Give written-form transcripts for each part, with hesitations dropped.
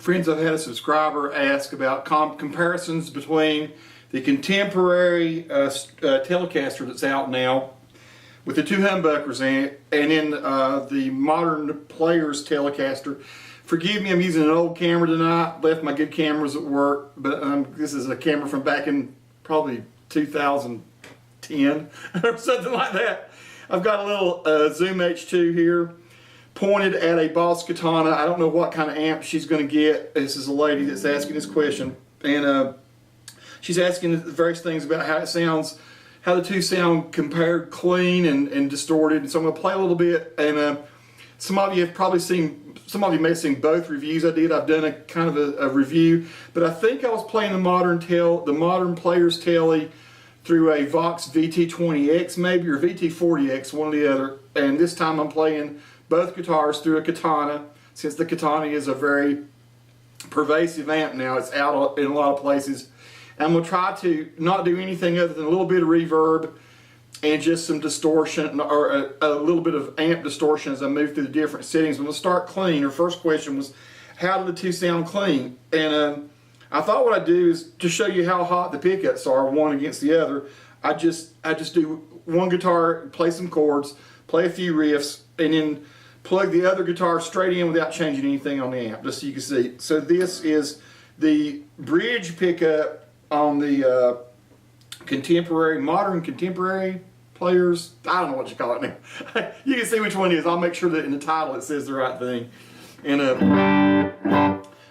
Friends, I've had a subscriber ask about comparisons between the contemporary Telecaster that's out now with the two humbuckers in it, and then the modern Players Telecaster. Forgive me, I'm using an old camera tonight. Left my good cameras at work, but this is a camera from back in probably 2010 or something like that. I've got a little Zoom H2 here, pointed at a Boss Katana. I don't know what kind of amp she's going to get. This is a lady that's asking this question, and she's asking various things about how it sounds, how the two sound compared clean and distorted. And so I'm going to play a little bit, and some of you have probably seen, some of you may have seen both reviews I did. I've done a kind of a review, but I think I was playing the modern Players Tele through a Vox VT20X maybe, or VT40X, one or the other, and this time I'm playing both guitars through a Katana, since the Katana is a very pervasive amp now. It's out in a lot of places. And I'm going to try to not do anything other than a little bit of reverb and just some distortion, or a little bit of amp distortion as I move through the different settings. I'm going to start clean. Her first question was, how do the two sound clean? And I thought what I'd do is to show you how hot the pickups are one against the other. I just do one guitar, play some chords, play a few riffs, and then plug the other guitar straight in without changing anything on the amp, just so you can see. So this is the bridge pickup on the modern contemporary Players. I don't know what you call it now. You can see which one it is. I'll make sure that in the title it says the right thing. And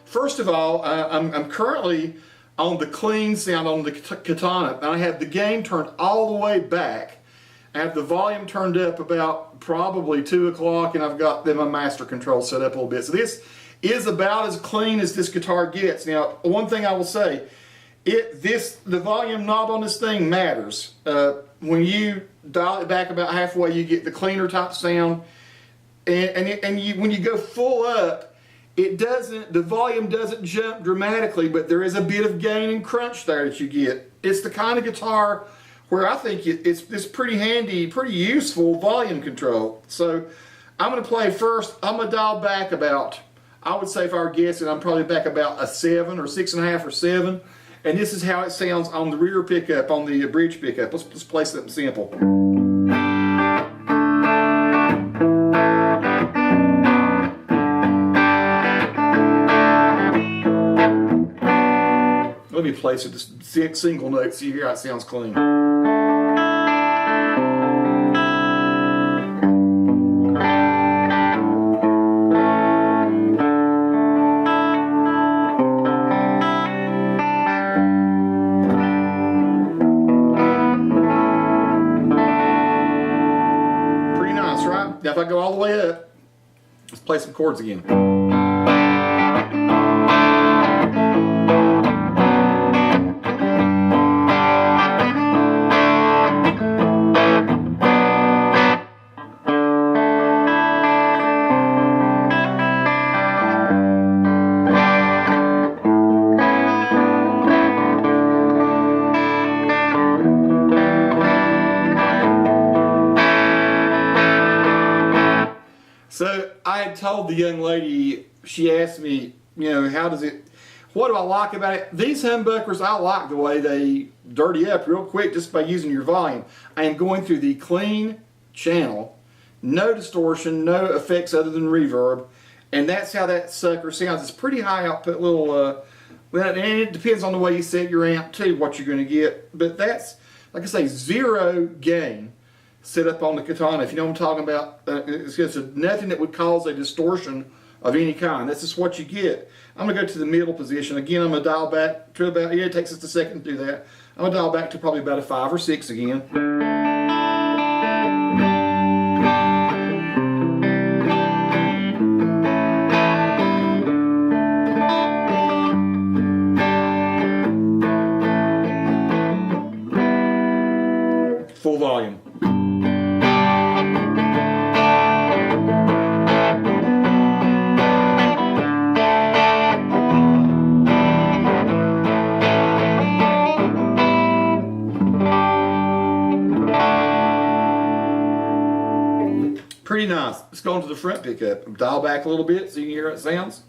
first of all, I'm currently on the clean sound on the Katana, and I have the gain turned all the way back. I have the volume turned up about probably 2 o'clock, and I've got then my master control set up a little bit. So this is about as clean as this guitar gets. Now, one thing I will say, the volume knob on this thing matters. When you dial it back about halfway, you get the cleaner type sound, and when you go full up, the volume doesn't jump dramatically, but there is a bit of gain and crunch there that you get. It's the kind of guitar where I think it's pretty handy, pretty useful volume control. So I'm going to play first. I'm going to dial back about, I would say if I were guessing, I'm probably back about a 7 or 6.5 or 7. And this is how it sounds on the rear pickup, on the bridge pickup. Let's play something simple. Let me play so just single note so you hear how it sounds clean. Now if I go all the way up, let's play some chords again. So I had told the young lady, she asked me, you know, what do I like about it? These humbuckers, I like the way they dirty up real quick just by using your volume. I am going through the clean channel, no distortion, no effects other than reverb, and that's how that sucker sounds. It's pretty high output little, and it depends on the way you set your amp too, what you're going to get. But that's, like I say, zero gain set up on the Katana. If you know what I'm talking about, it's nothing that would cause a distortion of any kind. That's just what you get. I'm going to go to the middle position. Again, I'm going to dial back to about, it takes us a second to do that. I'm going to dial back to probably about a 5 or 6 again. Full volume. Pretty nice. Let's go on to the front pickup. Dial back a little bit so you can hear how it sounds.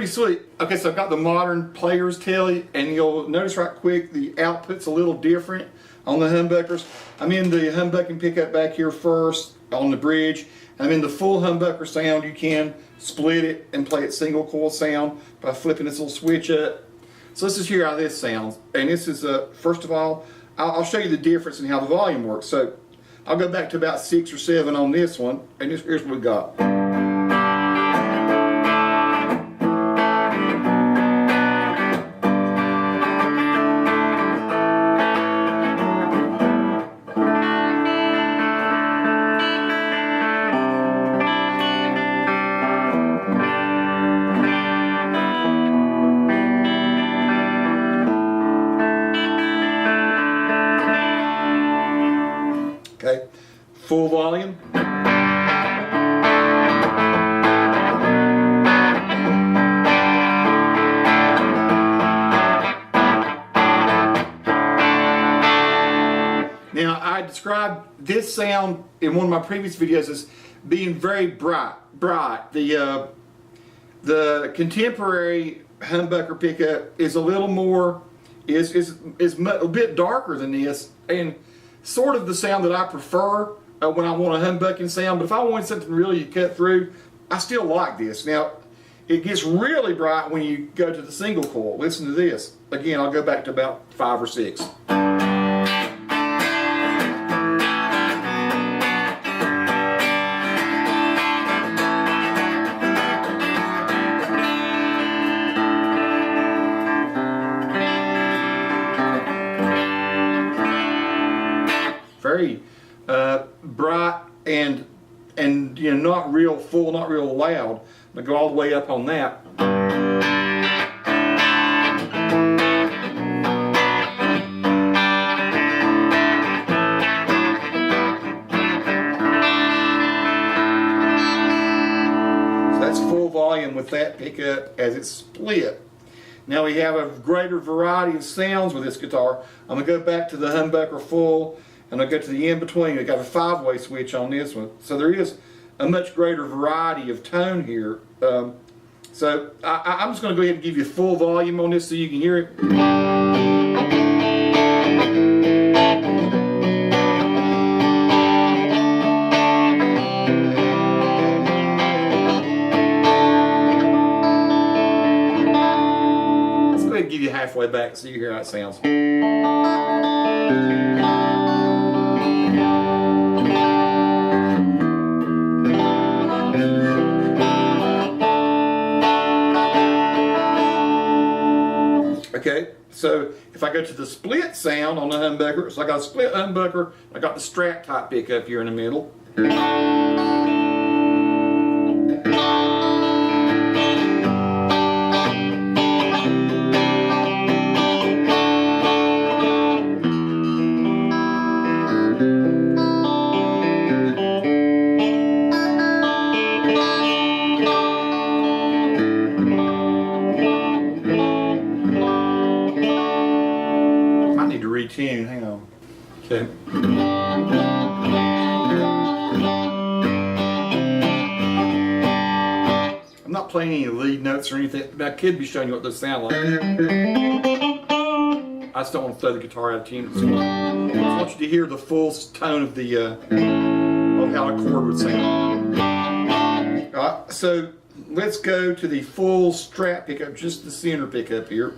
sweet. Okay, so I've got the modern player's tele, and you'll notice right quick the output's a little different on the humbuckers. I'm in the humbucking pickup back here first on the bridge. I'm in the full humbucker sound. You can split it and play it single coil sound by flipping this little switch up. So let's just hear how this sounds. And this is, first of all, I'll show you the difference in how the volume works. So I'll go back to about 6 or 7 on this one, and here's what we got. Okay, full volume. Now, I described this sound in one of my previous videos as being very bright. The contemporary humbucker pickup is a little more, is a bit darker than this, and sort of the sound that I prefer when I want a humbucking sound. But if I want something really to cut through, I still like this. Now, it gets really bright when you go to the single coil. Listen to this. Again, I'll go back to about 5 or 6. Very bright and you know, not real full, not real loud. I'm gonna go all the way up on that. So that's full volume with that pickup as it's split. Now we have a greater variety of sounds with this guitar. I'm gonna go back to the humbucker full, and I'll go to the in-between. I've got a 5-way switch on this one. So there is a much greater variety of tone here. So I'm just going to go ahead and give you full volume on this so you can hear it. Let's go ahead and give you halfway back so you hear how it sounds. Okay, so if I go to the split sound on the humbucker, so I got a split humbucker, I got the Strat type pickup here in the middle. Retune, hang on. Okay. I'm not playing any lead notes or anything, but I could be showing you what those sound like. I just don't want to throw the guitar out of tune. So I just want you to hear the full tone of the of how a chord would sound. Alright, so let's go to the full Strat pickup, just the center pickup here.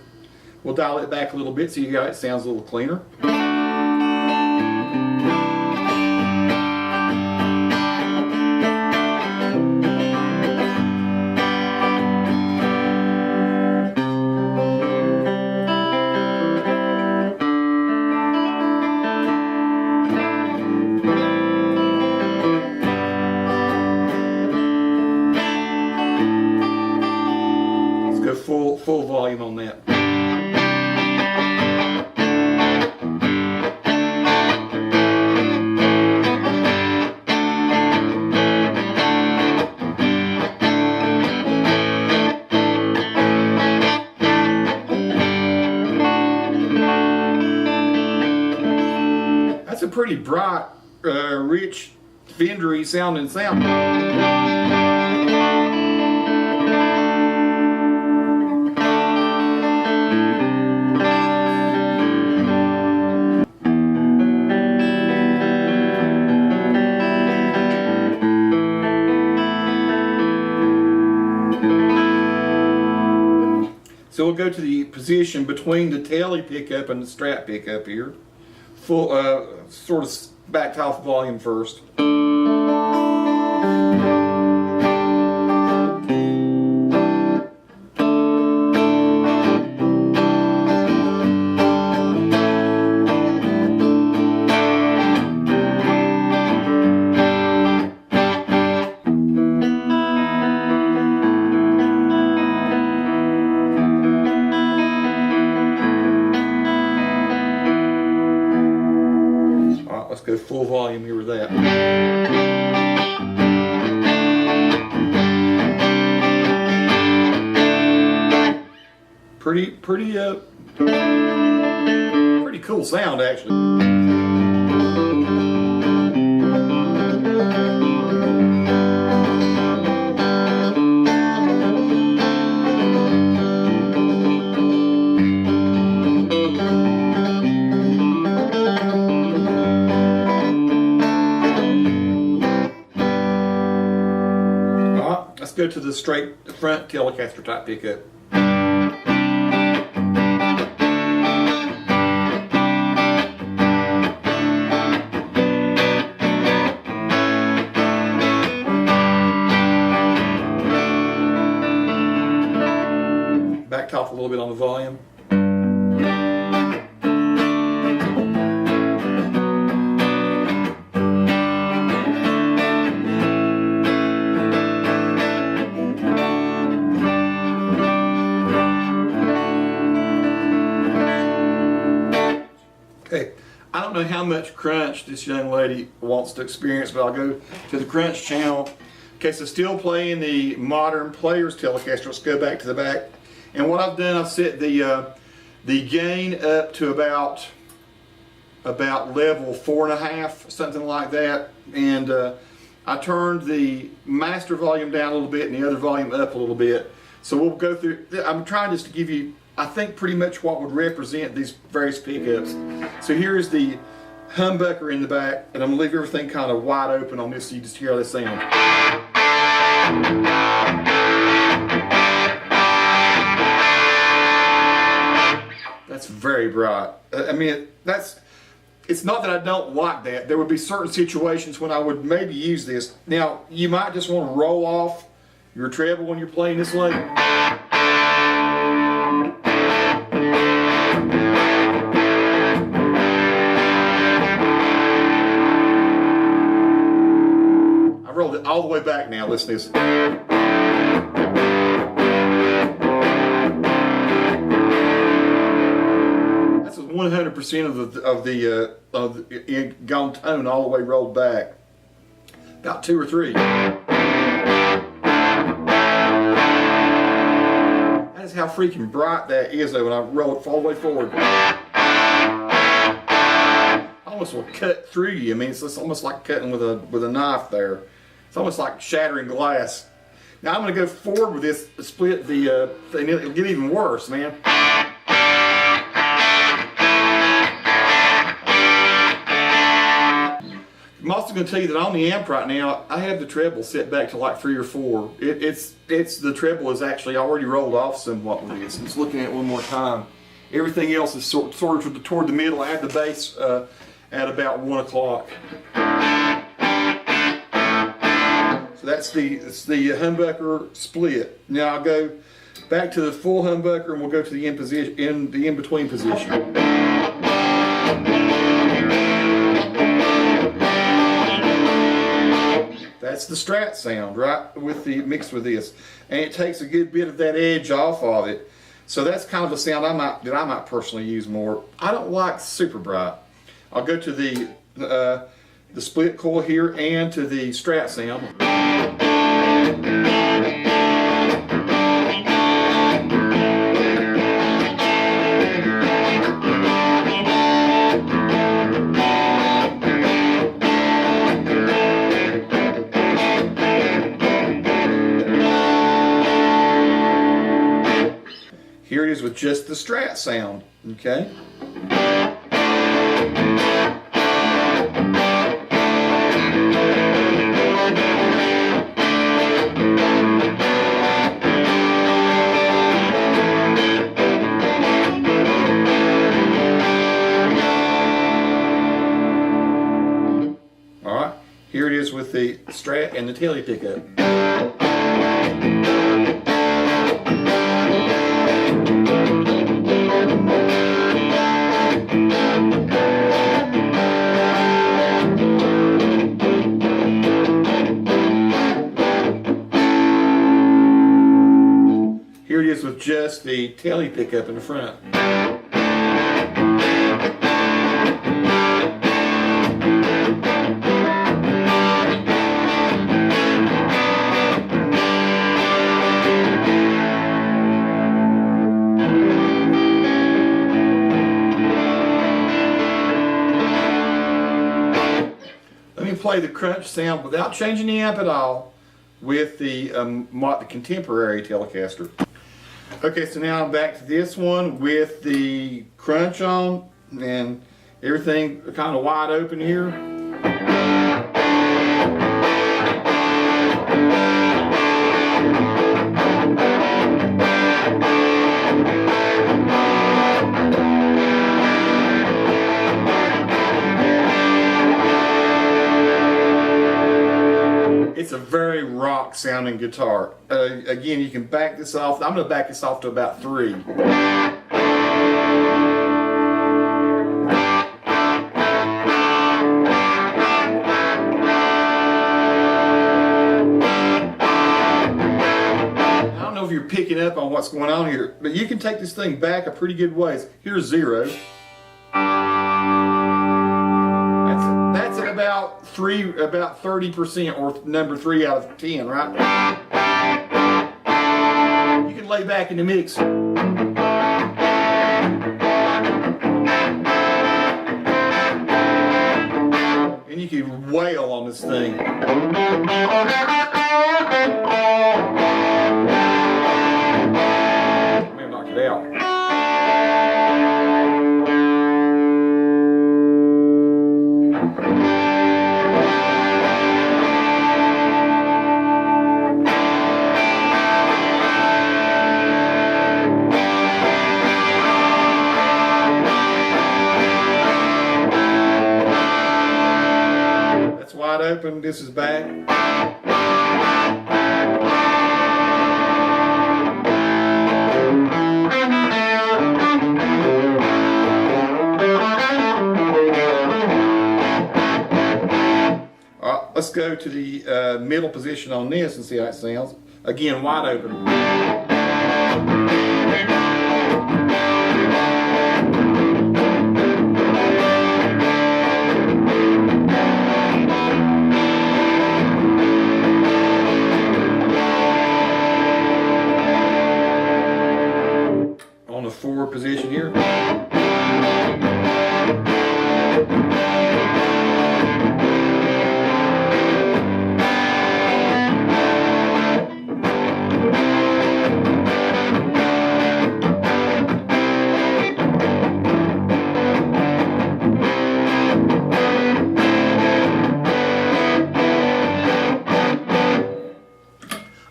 We'll dial it back a little bit so you hear how it sounds a little cleaner. Let's go full volume on that. That's a pretty bright, rich, Fender-y sounding sound. So we'll go to the position between the tele pickup and the Strat pickup here. Full, sort of backed off volume first. Let's go full volume here with that. Pretty cool sound actually. Let's go to the straight front Telecaster type pickup. Backed off a little bit on the volume. Okay, I don't know how much crunch this young lady wants to experience, but I'll go to the crunch channel. Okay, so still playing the modern player's Telecaster. Let's go back to the back. And what I've done, I've set the gain up to about level 4.5, something like that. And I turned the master volume down a little bit and the other volume up a little bit. So we'll go through, I'm trying just to give you, I think, pretty much what would represent these various pickups. So here's the humbucker in the back, and I'm going to leave everything kind of wide open on this so you just hear how they sound. That's very bright. I mean, it's not that I don't like that. There would be certain situations when I would maybe use this. Now, you might just want to roll off your treble when you're playing this late. I rolled it all the way back now. Listen to this. That's 100% of the gone tone all the way rolled back. About 2 or 3. That is how freaking bright that is though when I roll it all the way forward. Almost will cut through you. I mean, it's almost like cutting with a knife there. It's almost like shattering glass. Now I'm going to go forward with this, split the thing. It'll get even worse, man. I'm also going to tell you that on the amp right now, I have the treble set back to like 3 or 4. The treble is actually already rolled off somewhat with this. Just looking at it one more time. Everything else is sort of toward the middle. I have the bass at about 1 o'clock. So that's the humbucker split. Now I'll go back to the full humbucker and we'll go to the in-between position. That's the Strat sound, right? Mixed with this, and it takes a good bit of that edge off of it. So that's kind of a sound that I might personally use more. I don't like super bright. I'll go to the split coil here and to the Strat sound. Here it is with just the Strat sound, okay? with the Strat and the tele pickup. Here it is with just the tele pickup in the front. Let me play the crunch sound without changing the amp at all with the contemporary Telecaster. Okay, so now I'm back to this one with the crunch on and everything kind of wide open here. It's a very rock sounding guitar. Again, you can back this off. I'm going to back this off to about 3. I don't know if you're picking up on what's going on here, but you can take this thing back a pretty good ways. Here's 0. That's at about 30% or number 3 out of 10, right? You can lay back in the mix. And you can wail on this thing. I may have knocked it out. Wide open, this is back. Alright, let's go to the middle position on this and see how it sounds. Again, wide open. On the 4 position here.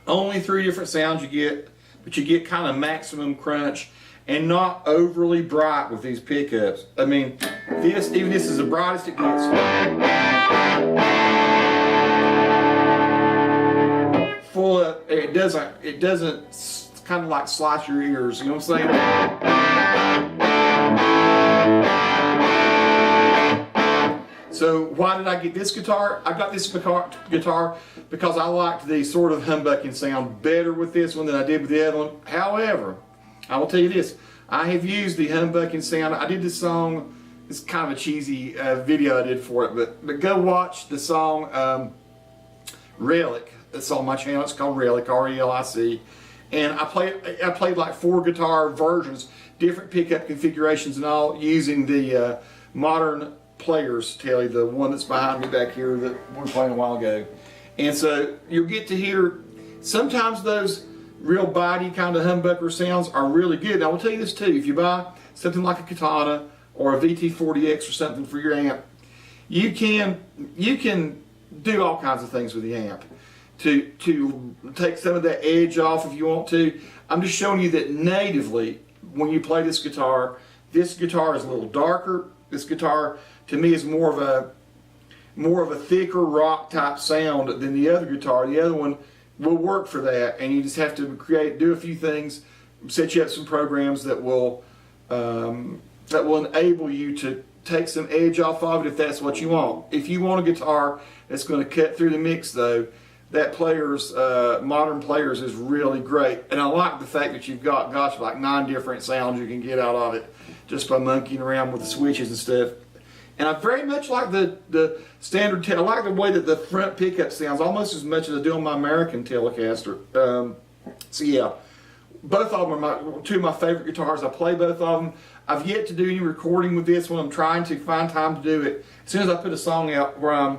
Only 3 different sounds you get, but you get kind of maximum crunch and not overly bright with these pickups. I mean, even this is the brightest it gets. Full of, it doesn't kind of like slice your ears, you know what I'm saying? So why did I get this guitar? I got this guitar because I liked the sort of humbucking sound better with this one than I did with the other one. However, I will tell you this, I have used the humbucking sound. I did this song, it's kind of a cheesy video I did for it, but go watch the song Relic. It's on my channel, it's called Relic, R-E-L-I-C. And I played like 4 guitar versions, different pickup configurations and all, using the modern players tele, the one that's behind me back here that we were playing a while ago. And so you'll get to hear sometimes those real bitey kind of humbucker sounds are really good. And I will tell you this too, if you buy something like a Katana or a VT40X or something for your amp, you can do all kinds of things with the amp to take some of that edge off if you want to. I'm just showing you that natively when you play this guitar is a little darker. This guitar to me is more of more of a thicker rock type sound than the other guitar. The other one will work for that, and you just have to do a few things, set you up some programs that will enable you to take some edge off of it if that's what you want. If you want a guitar that's going to cut through the mix though, that Modern Players is really great. And I like the fact that you've got, gosh, like 9 different sounds you can get out of it just by monkeying around with the switches and stuff. And I very much like the standard, I like the way that the front pickup sounds almost as much as I do on my American Telecaster. So yeah, both of them are 2 of my favorite guitars. I play both of them. I've yet to do any recording with this one. I'm trying to find time to do it. As soon as I put a song out where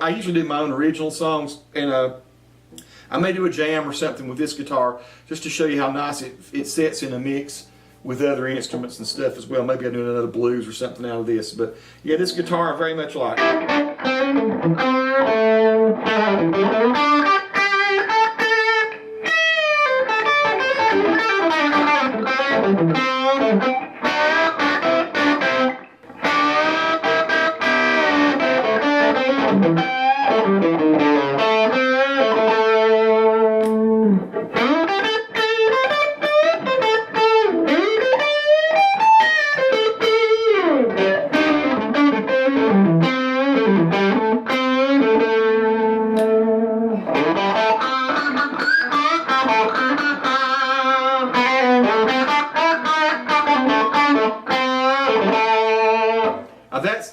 I usually do my own original songs, and I may do a jam or something with this guitar just to show you how nice it sets in a mix with other instruments and stuff as well. Maybe I'll do another blues or something out of this. But yeah, this guitar I very much like.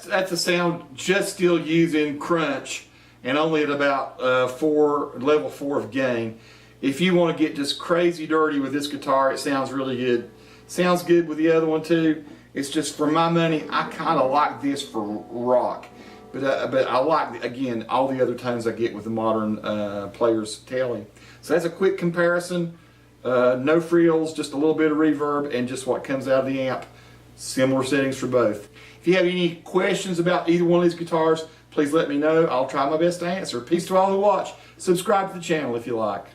That's a sound just still using crunch and only at about level 4 of gain. If you want to get just crazy dirty with this guitar, it sounds really good. Sounds good with the other one too. It's just, for my money, I kind of like this for rock. But I like, again, all the other tones I get with the Modern Players tele. So that's a quick comparison. No frills, just a little bit of reverb, and just what comes out of the amp. Similar settings for both. If you have any questions about either one of these guitars, please let me know. I'll try my best to answer. Peace to all who watch. Subscribe to the channel if you like.